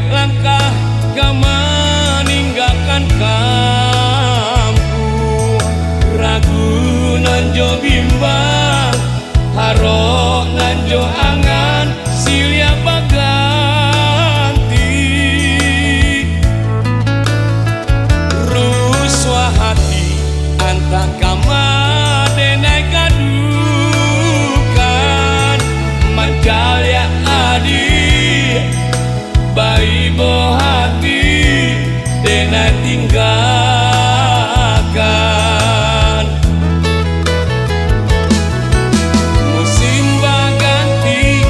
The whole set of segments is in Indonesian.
langkah kau meninggalkan kampung, ragu nanjo bimbang, harok nanjo angan silya baganti, ruswa hati antang kama denai kadukan, mancalya adi bayi bo hati denai tinggalkan. Musim baganti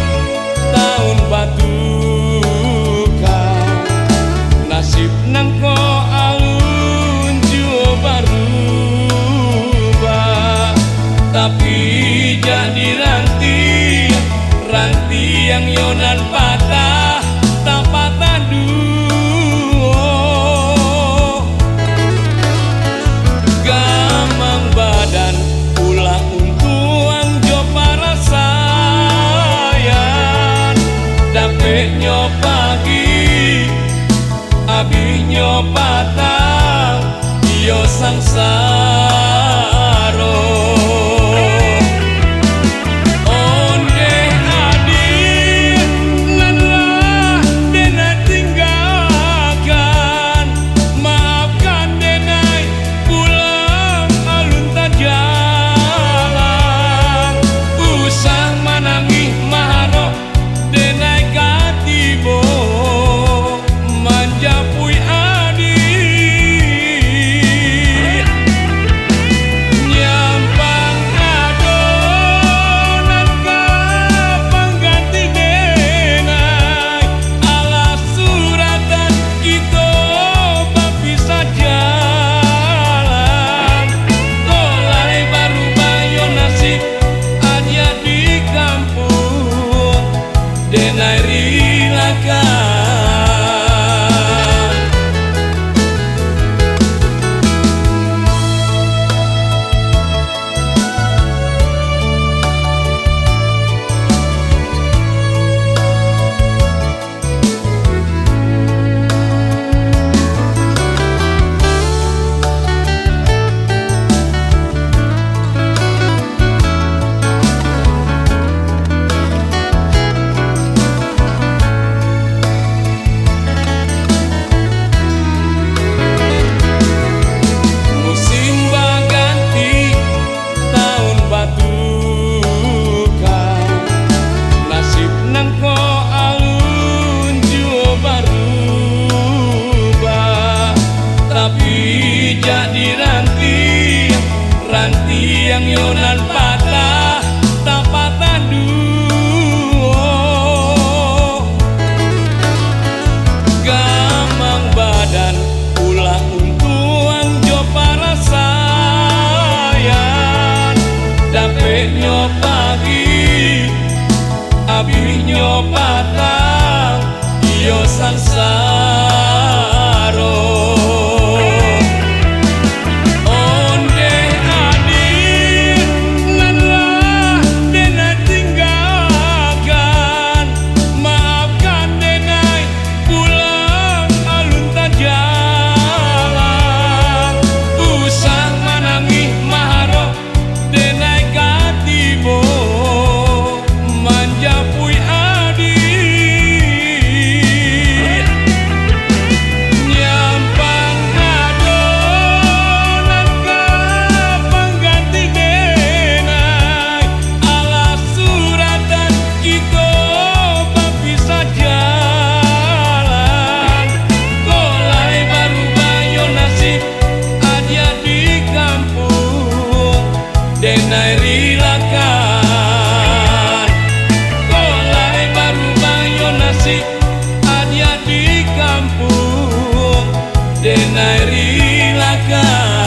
tahun batukan, nasib nangko alun juo barubah, tapi jadi ranti yang yonan patah tak patah duo, gamang badan pula untuang jo para sayan, dapet nyo pagi abih nyo patang iyo sangsaro. Denai rilakan. Jadi ranti yang yonan patah tak patah duo, gamang badan pula untuang jo para sayan, dapet nyo pagi abih nyo patang iyo sangsaro. Denai rilakan, kolai baru bayo nasib adia di kampung. Denai rilakan.